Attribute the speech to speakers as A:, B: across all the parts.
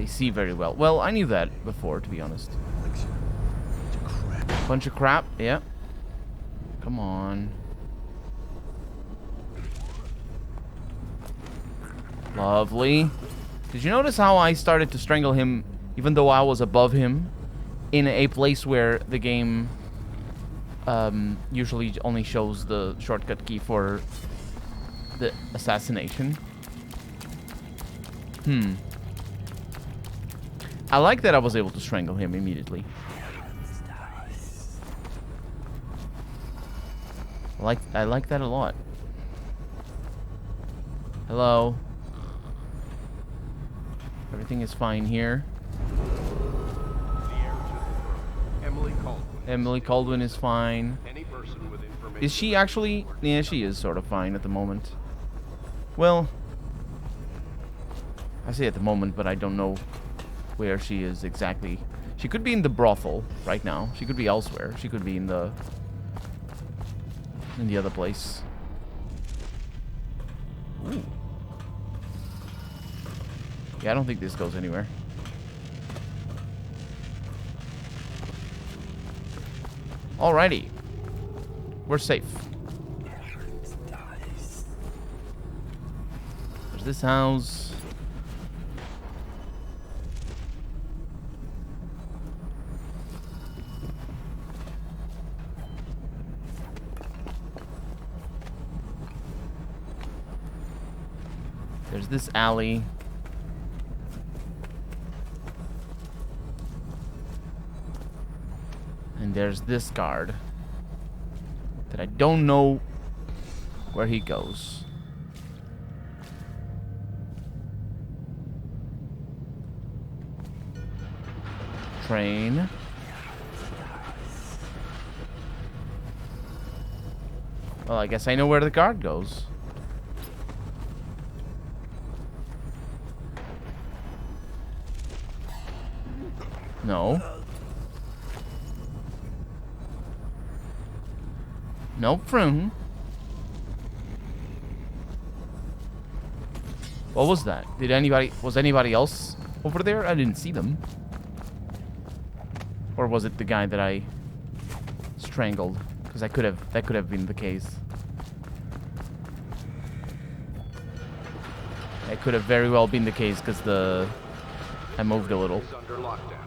A: They see very well. Well, I knew that before, to be honest. Bunch of crap. Yeah. Come on. Lovely. Did you notice how I started to strangle him even though I was above him in a place where the game usually only shows the shortcut key for the assassination? I like that I was able to strangle him immediately. I like that a lot. Hello. Everything is fine here. Emily Caldwin is fine. Is she actually? Yeah, she is sort of fine at the moment. Well, I say at the moment, but I don't know where she is exactly. She could be in the brothel right now. She could be elsewhere. She could be in the other place. Ooh. Yeah, I don't think this goes anywhere. Alrighty. We're safe. There's this house. There's this alley. And there's this guard that I don't know where he goes. Train. Well, I guess I know where the guard goes. No. No prune. What was that? Was anybody else over there? I didn't see them. Or was it the guy that I strangled? Because that could have been the case. It could have very well been the case because I moved a little.
B: Under lockdown.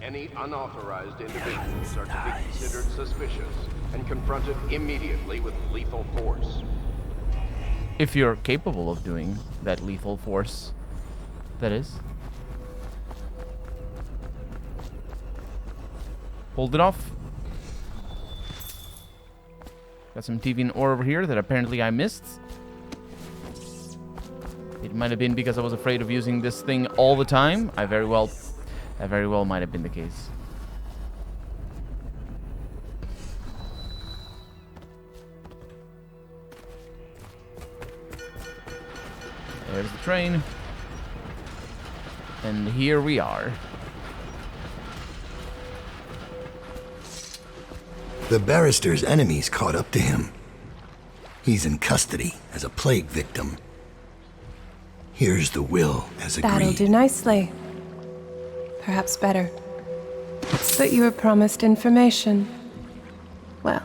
B: Any unauthorized individuals are to be considered suspicious and confronted immediately with lethal force.
A: If you're capable of doing that lethal force, that is. Hold it off. Got some TV and ore over here that apparently I missed. It might have been because I was afraid of using this thing all the time. That very well might have been the case. There's the train. And here we are.
C: The barrister's enemies caught up to him. He's in custody as a plague victim. Here's the will as agreed.
D: That'll do nicely. Perhaps better. But you were promised information. Well,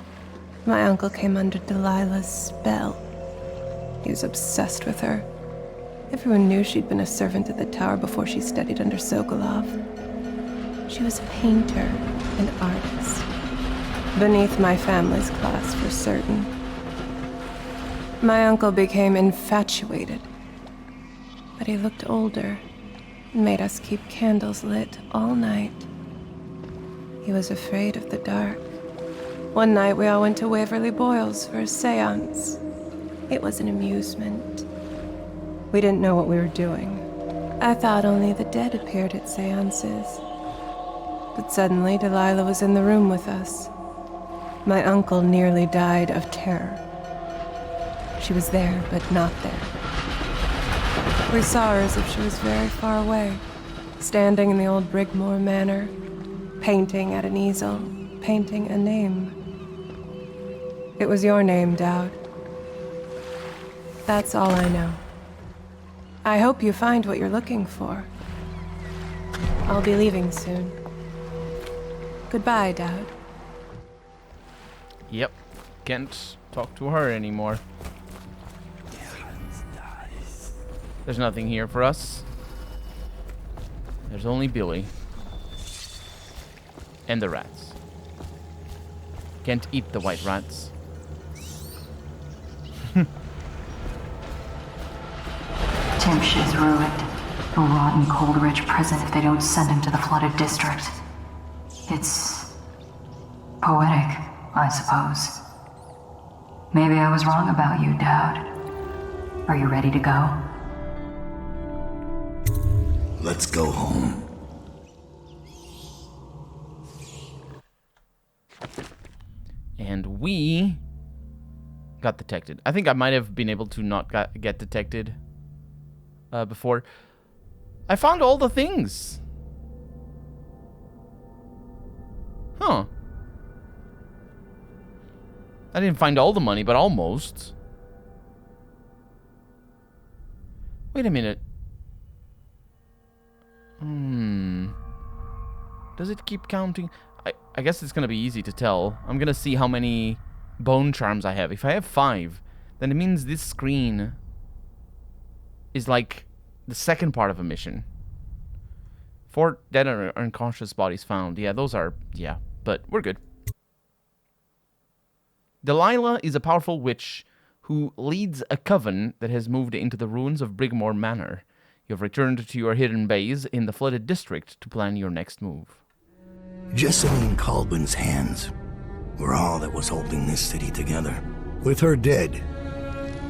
D: my uncle came under Delilah's spell. He was obsessed with her. Everyone knew she'd been a servant at the tower before she studied under Sokolov. She was a painter, an artist. Beneath my family's class, for certain. My uncle became infatuated. But he looked older and made us keep candles lit all night. He was afraid of the dark. One night we all went to Waverly Boyle's for a seance. It was an amusement. We didn't know what we were doing. I thought only the dead appeared at seances. But suddenly Delilah was in the room with us. My uncle nearly died of terror. She was there, but not there. We saw her as if she was very far away, standing in the old Brigmore Manor, painting at an easel, painting a name. It was your name, DAUD. That's all I know. I hope you find what you're looking for. I'll be leaving soon. Goodbye, DAUD.
A: Yep. Can't talk to her anymore. There's nothing here for us. There's only Billy. And the rats. Can't eat the white rats.
E: Timsh is ruined. A rotten Coldridge prison if they don't send him to the flooded district. It's poetic, I suppose. Maybe I was wrong about you, DAUD. Are you ready to go?
C: Let's go home.
A: And we got detected. I think I might have been able to not get detected before. I found all the things. Huh. I didn't find all the money, but almost. Wait a minute. Does it keep counting? I guess it's gonna be easy to tell. I'm gonna see how many bone charms I have. If I have 5, then it means this screen is like the second part of a mission. 4 dead or unconscious bodies found. Yeah, those are... yeah, but we're good. Delilah is a powerful witch who leads a coven that has moved into the ruins of Brigmore Manor. You have returned to your hidden base in the flooded district to plan your next move.
C: Jessamine Caldwell's hands were all that was holding this city together. With her dead,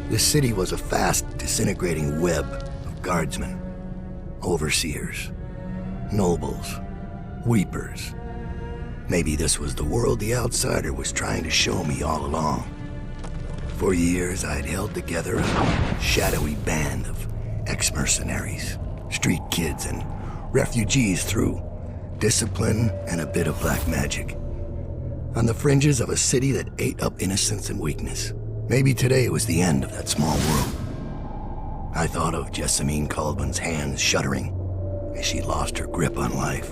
C: this city was a fast disintegrating web of guardsmen, overseers, nobles, weepers. Maybe this was the world the outsider was trying to show me all along. For years, I'd held together a shadowy band of ex-mercenaries, street kids, and refugees through discipline and a bit of black magic. On the fringes of a city that ate up innocence and weakness. Maybe today was the end of that small world. I thought of Jessamine Caldwell's hands shuddering as she lost her grip on life.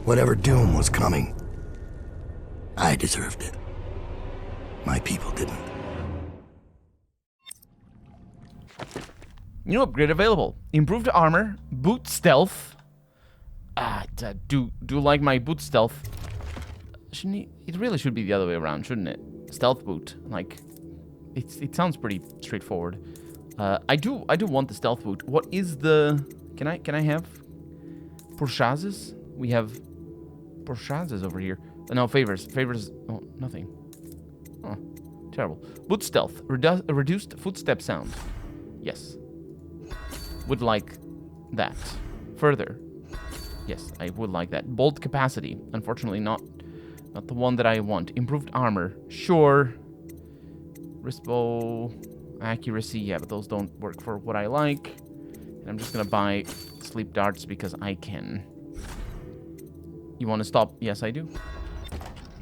C: Whatever doom was coming, I deserved it. My people didn't.
A: New upgrade available. Improved armor, boot stealth. Do like my boot stealth. It really should be the other way around, shouldn't it? Stealth boot. Like, it sounds pretty straightforward. I do want the stealth boot. What is the... Can I have pourchasses? We have pourchasses over here. No, favors. Favors... Oh, nothing. Oh, terrible. Boot stealth. Reduced footstep sound. Yes. Would like that. Further. Yes, I would like that. Bolt capacity. Unfortunately, not the one that I want. Improved armor. Sure. Wristbow. Accuracy. Yeah, but those don't work for what I like. And I'm just gonna buy sleep darts because I can. You want to stop? Yes, I do.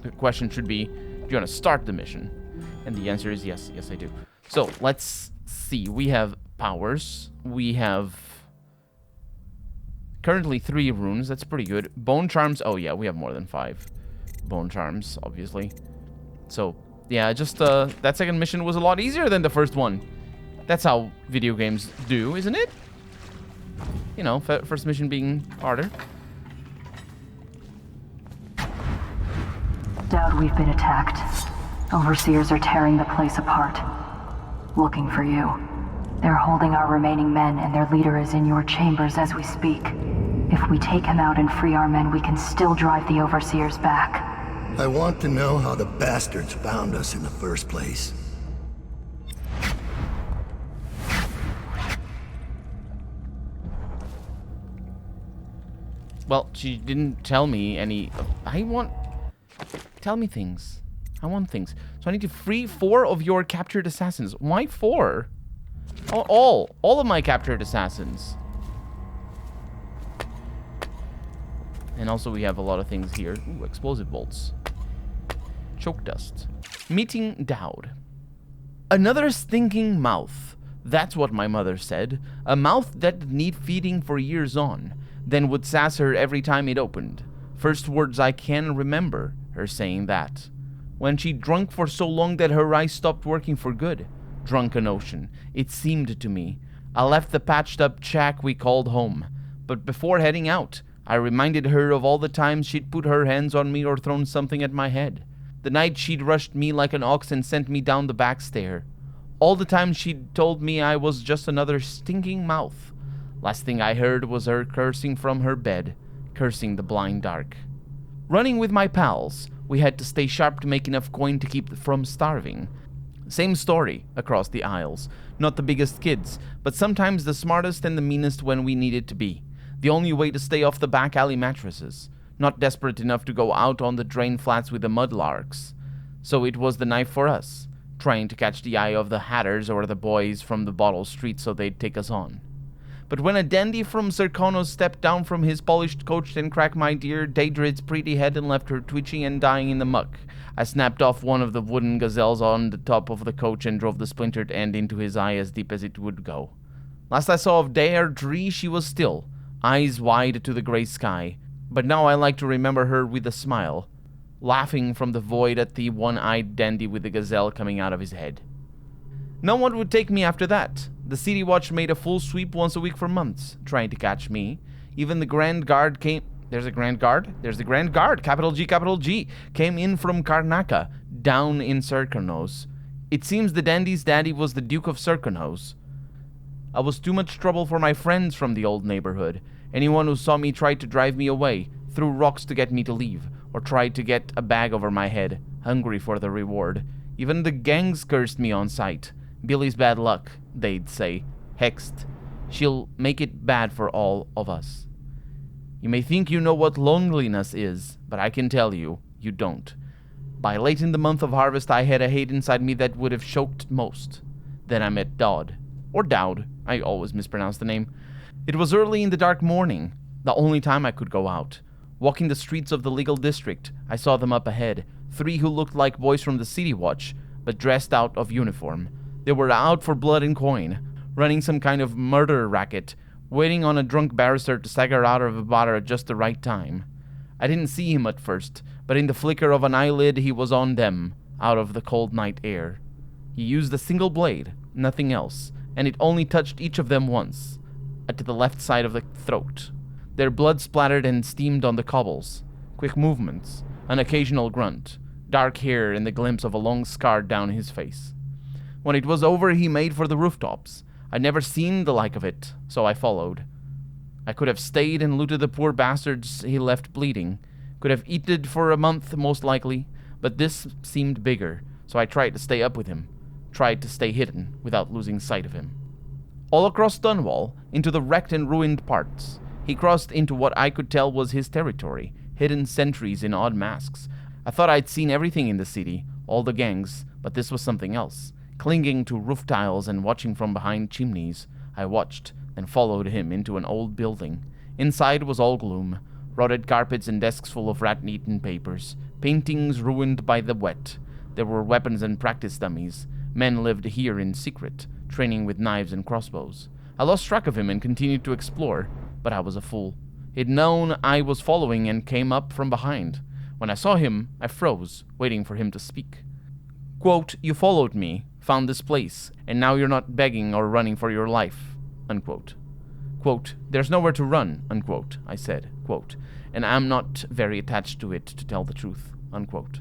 A: The question should be, do you want to start the mission? And the answer is yes. Yes, I do. So, let's see. We have powers. We have... currently 3 runes. That's pretty good. Bone charms. Oh, yeah, we have more than 5 bone charms, obviously. So, yeah, just that second mission was a lot easier than the first one. That's how video games do, isn't it? You know, first mission being harder.
E: DAUD, we've been attacked. Overseers are tearing the place apart. Looking for you. They're holding our remaining men, and their leader is in your chambers as we speak. If we take him out and free our men, we can still drive the Overseers back.
C: I want to know how the bastards found us in the first place.
A: Well, she didn't tell me any... Tell me things. I want things. So I need to free 4 of your captured assassins. Why 4? All of my captured assassins. And also we have a lot of things here. Ooh, explosive bolts. Choke dust. Meeting DAUD. Another stinking mouth. That's what my mother said. A mouth that need feeding for years on. then would sass her every time it opened. First words I can remember her saying that. When she drunk for so long that her eyes stopped working for good. Drunken ocean, it seemed to me. I left the patched-up shack we called home. But before heading out, I reminded her of all the times she'd put her hands on me or thrown something at my head. The night she'd rushed me like an ox and sent me down the back stair. All the times she'd told me I was just another stinking mouth. Last thing I heard was her cursing from her bed, cursing the blind dark. Running with my pals, we had to stay sharp to make enough coin to keep from starving. Same story across the aisles. Not the biggest kids, but sometimes the smartest and the meanest when we needed to be. The only way to stay off the back alley mattresses. Not desperate enough to go out on the drain flats with the mudlarks. So it was the knife for us, trying to catch the eye of the hatters or the boys from the bottle street so they'd take us on. But when a dandy from Serkonos stepped down from his polished coach and cracked my dear Daedrid's pretty head and left her twitching and dying in the muck, I snapped off one of the wooden gazelles on the top of the coach and drove the splintered end into his eye as deep as it would go. Last I saw of Deirdre, she was still, eyes wide to the grey sky, but now I like to remember her with a smile, laughing from the void at the one-eyed dandy with the gazelle coming out of his head. No one would take me after that. The City Watch made a full sweep once a week for months, trying to catch me. Even the Grand Guard came... There's a Grand Guard? There's the Grand Guard, capital G, came in from Karnaca, down in Serkonos. It seems the dandy's daddy was the Duke of Serkonos. I was too much trouble for my friends from the old neighborhood. Anyone who saw me tried to drive me away, threw rocks to get me to leave, or tried to get a bag over my head, hungry for the reward. Even the gangs cursed me on sight. Billy's bad luck, they'd say. Hexed. She'll make it bad for all of us. You may think you know what loneliness is, but I can tell you, you don't. By late in the month of harvest, I had a hate inside me that would have choked most. Then I met DAUD. Or DAUD. I always mispronounce the name. It was early in the dark morning, the only time I could go out. Walking the streets of the legal district, I saw them up ahead. 3 who looked like boys from the City Watch, but dressed out of uniform. They were out for blood and coin, running some kind of murder racket, waiting on a drunk barrister to stagger out of a bar at just the right time. I didn't see him at first, but in the flicker of an eyelid he was on them, out of the cold night air. He used a single blade, nothing else, and it only touched each of them once, to the left side of the throat. Their blood splattered and steamed on the cobbles. Quick movements, an occasional grunt, dark hair and the glimpse of a long scar down his face. When it was over, he made for the rooftops. I'd never seen the like of it, so I followed. I could have stayed and looted the poor bastards he left bleeding. Could have eaten for a month, most likely, but this seemed bigger, so I tried to stay up with him. Tried to stay hidden, without losing sight of him. All across Dunwall, into the wrecked and ruined parts. He crossed into what I could tell was his territory, hidden sentries in odd masks. I thought I'd seen everything in the city, all the gangs, but this was something else. Clinging to roof tiles and watching from behind chimneys, I watched, then followed him into an old building. Inside was all gloom, rotted carpets and desks full of rat-eaten papers, paintings ruined by the wet. There were weapons and practice dummies. Men lived here in secret, training with knives and crossbows. I lost track of him and continued to explore, but I was a fool. He'd known I was following and came up from behind. When I saw him, I froze, waiting for him to speak. Quote, "You followed me, found this place, and now you're not begging or running for your life," unquote. Quote, "There's nowhere to run," unquote, I said, quote, "and I'm not very attached to it, to tell the truth," unquote.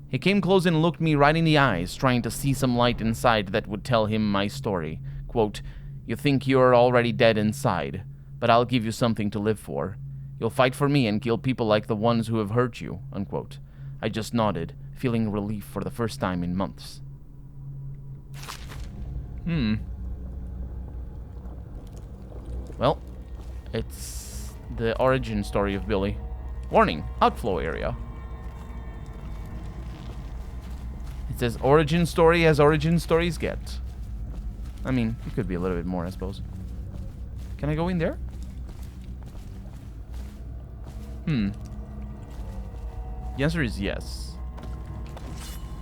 A: He came close and looked me right in the eyes, trying to see some light inside that would tell him my story. Quote, "You think you're already dead inside, but I'll give you something to live for. You'll fight for me and kill people like the ones who have hurt you," unquote. I just nodded, feeling relief for the first time in months. Well, it's the origin story of Billy. Warning, outflow area. It says origin story as origin stories get. I mean, it could be a little bit more, I suppose. Can I go in there? The answer is yes.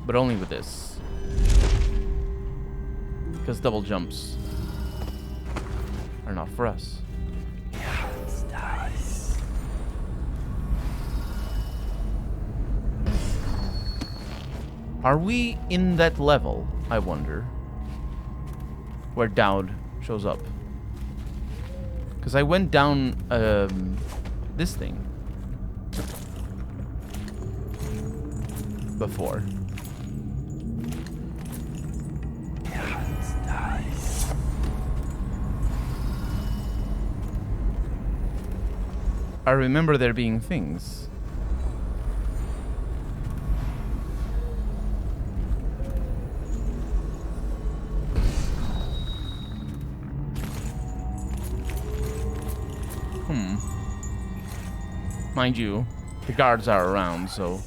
A: But only with this. Because double jumps are not for us. Are we in that level, I wonder? Where DAUD shows up. Because I went down this thing before. I remember there being things. Mind you, the guards are around, so...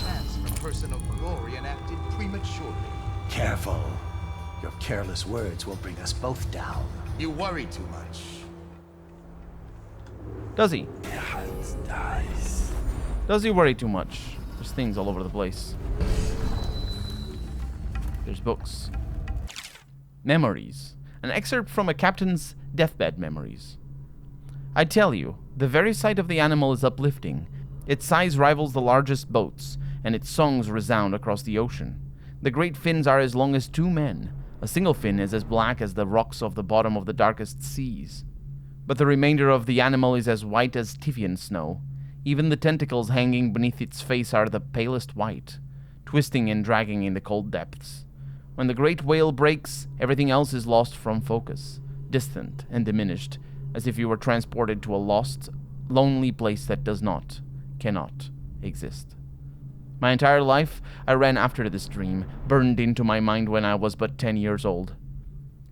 F: Chance for personal glory enacted prematurely.
G: Careful. Your careless words will bring us both down.
F: You worry too much.
A: Does he? Does he worry too much? There's things all over the place. There's books. Memories. An excerpt from a captain's deathbed memories. I tell you, the very sight of the animal is uplifting. Its size rivals the largest boats, and its songs resound across the ocean. The great fins are as long as 2 men. A single fin is as black as the rocks of the bottom of the darkest seas. But the remainder of the animal is as white as Typhian snow. Even the tentacles hanging beneath its face are the palest white, twisting and dragging in the cold depths. When the great whale breaks, everything else is lost from focus, distant and diminished, as if you were transported to a lost, lonely place that cannot exist. My entire life, I ran after this dream, burned into my mind when I was but 10 years old.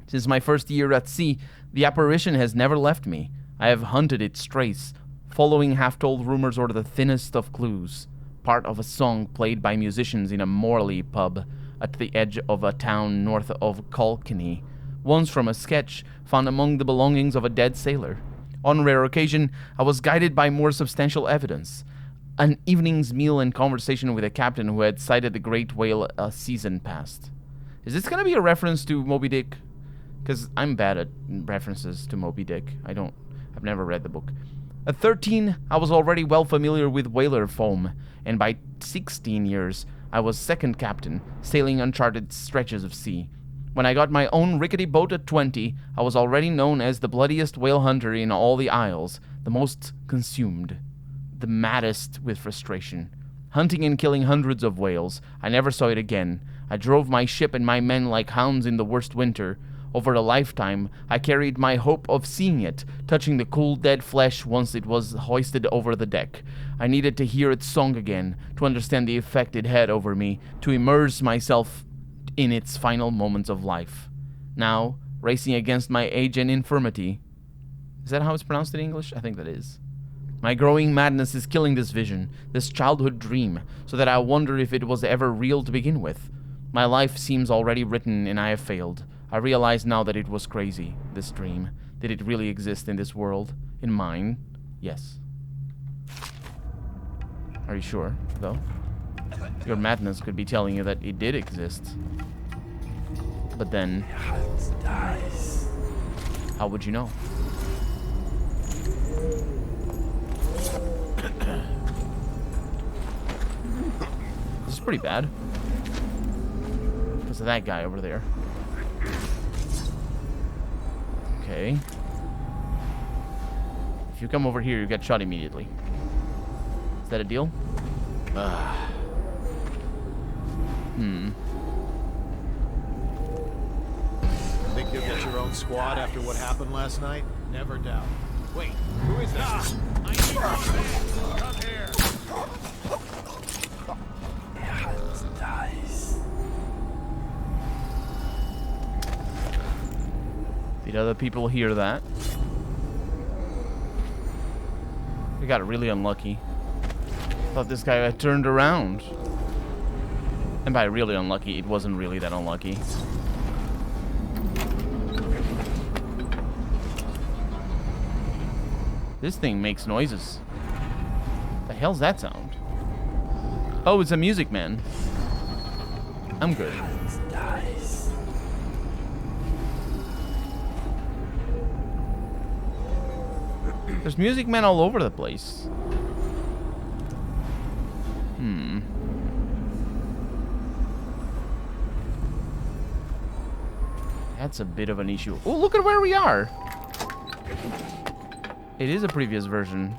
A: Since my first year at sea, the apparition has never left me. I have hunted its trace, following half-told rumors or the thinnest of clues, part of a song played by musicians in a Morley pub at the edge of a town north of Kilkenny, once from a sketch found among the belongings of a dead sailor. On rare occasion, I was guided by more substantial evidence. An evening's meal and conversation with a captain who had sighted the great whale a season past. Is this going to be a reference to Moby Dick? Because I'm bad at references to Moby Dick. I've never read the book. At 13, I was already well familiar with whaler foam, and by 16 years, I was second captain, sailing uncharted stretches of sea. When I got my own rickety boat at 20, I was already known as the bloodiest whale hunter in all the Isles, the most consumed, the maddest with frustration. Hunting and killing hundreds of whales, I never saw it again. I drove my ship and my men like hounds in the worst winter. Over a lifetime, I carried my hope of seeing it, touching the cool dead flesh once it was hoisted over the deck. I needed to hear its song again, to understand the effect it had over me, to immerse myself in its final moments of life. Now, racing against my age and infirmity... Is that how it's pronounced in English? I think that is. My growing madness is killing this vision, this childhood dream, so that I wonder if it was ever real to begin with. My life seems already written and I have failed. I realize now that it was crazy, this dream. Did it really exist in this world? In mine? Yes. Are you sure, though? Your madness could be telling you that it did exist. But then... how would you know? This is pretty bad. Because of that guy over there. Okay. If you come over here, you get shot immediately. Is that a deal?
H: Think you'll get your own squad after what happened last night? Never doubt. Wait, who is that? I need you, man. Come here.
A: Did other people hear that? We got really unlucky. Thought this guy had turned around. And by really unlucky, it wasn't really that unlucky. This thing makes noises. The hell's that sound? Oh, it's a music man. I'm good. There's music men all over the place. That's a bit of an issue. Oh, look at where we are. It is a previous version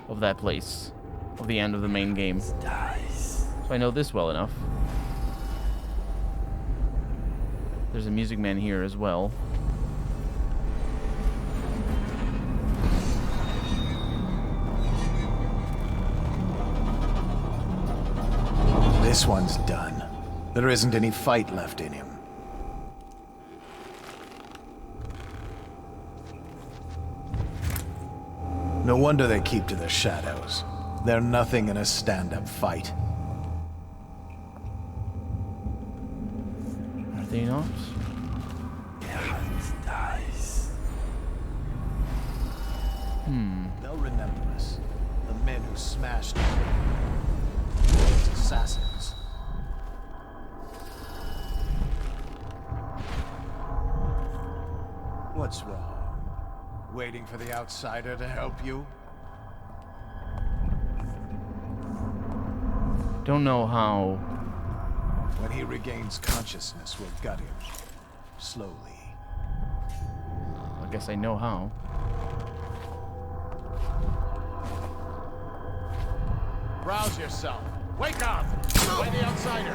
A: of that place, of the end of the main game. So I know this well enough. There's a music man here as well.
G: This one's done. There isn't any fight left in him. No wonder they keep to the shadows. They're nothing in a stand-up fight.
A: Are they not?
G: They'll remember us. The men who smashed those assassins. What's wrong? Waiting for the outsider to help you?
A: Don't know how.
G: When he regains consciousness, we'll gut him. Slowly.
A: I guess I know how.
H: Rouse yourself. Wake up! Find the outsider.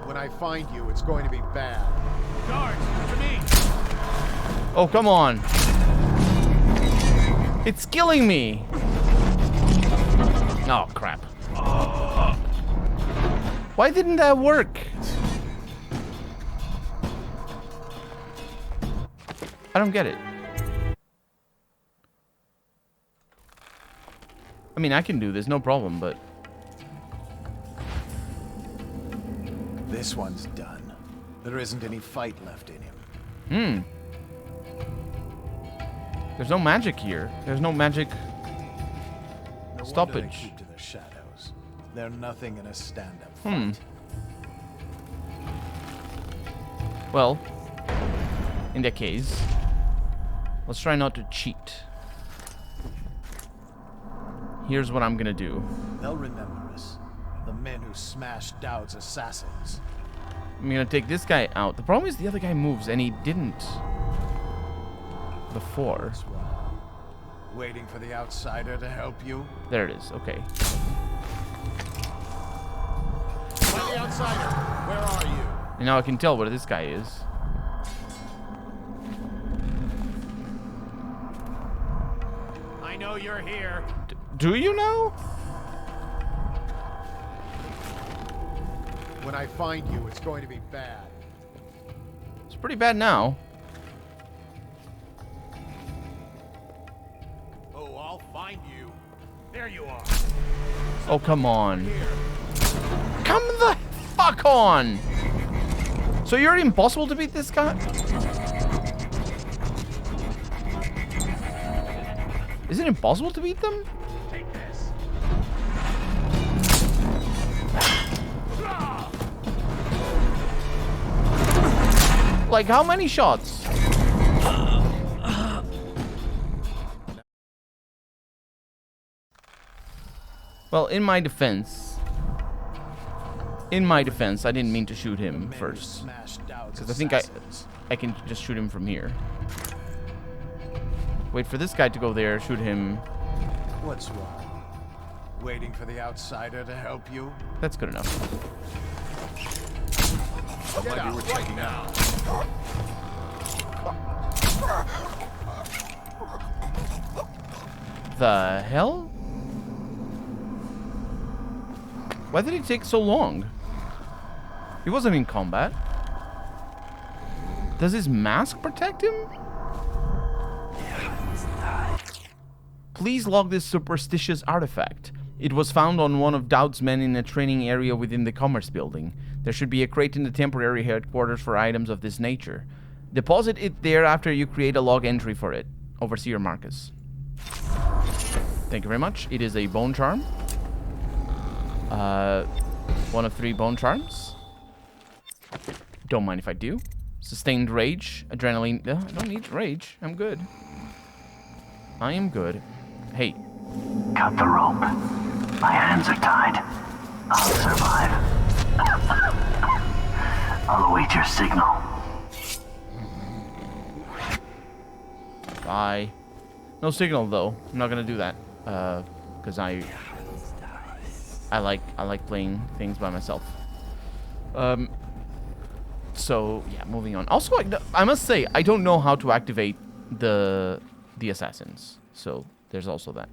H: When I find you, it's going to be bad. Guards, to me!
A: Oh, come on. It's killing me. Oh, crap. Why didn't that work? I don't get it. I mean, I can do this, no problem, but...
G: This one's done. There isn't any fight left in him.
A: There's no magic here. There's no magic
G: No
A: stoppage.
G: wonder they keep to the shadows. They're nothing in a stand-up fight.
A: Well, in that case, let's try not to cheat. Here's what I'm gonna do.
G: They'll remember us. The men who smashed DAUD's assassins.
A: I'm gonna take this guy out. The problem is the other guy moves, and he didn't before.
G: What's wrong? Waiting for the outsider to help you?
A: There it is. Okay.
H: Find the outsider. Where are you?
A: And now I can tell where this guy is.
H: I know you're here.
A: Do you know?
H: When I find you, it's going to be bad.
A: It's pretty bad now.
H: Oh, I'll find you. There you are.
A: Oh, come on.
H: Here.
A: Come the fuck on! So you're impossible to beat this guy? Is it impossible to beat them?
H: Take this.
A: Like, how many shots? Well, in my defense, I didn't mean to shoot him first. Because I think I can just shoot him from here. Wait for this guy to go there, shoot him.
G: What's wrong? Waiting for the outsider to help you?
A: That's good enough.
H: Get out right now.
A: The hell? Why did it take so long? He wasn't in combat. Does his mask protect him? Please log this superstitious artifact. It was found on one of DAUD's men in a training area within the commerce building. There should be a crate in the temporary headquarters for items of this nature. Deposit it there after you create a log entry for it. Overseer Marcus. Thank you very much. It is a bone charm. One of 3 bone charms. Don't mind if I do. Sustained rage. Adrenaline. I don't need rage. I'm good. I am good. Hey.
I: Cut the rope. My hands are tied. I'll survive. I'll wait Activate your signal.
A: Bye. No signal though. I'm not gonna do that. Because I like playing things by myself. So yeah, moving on. Also, I must say I don't know how to activate the assassins. So there's also that.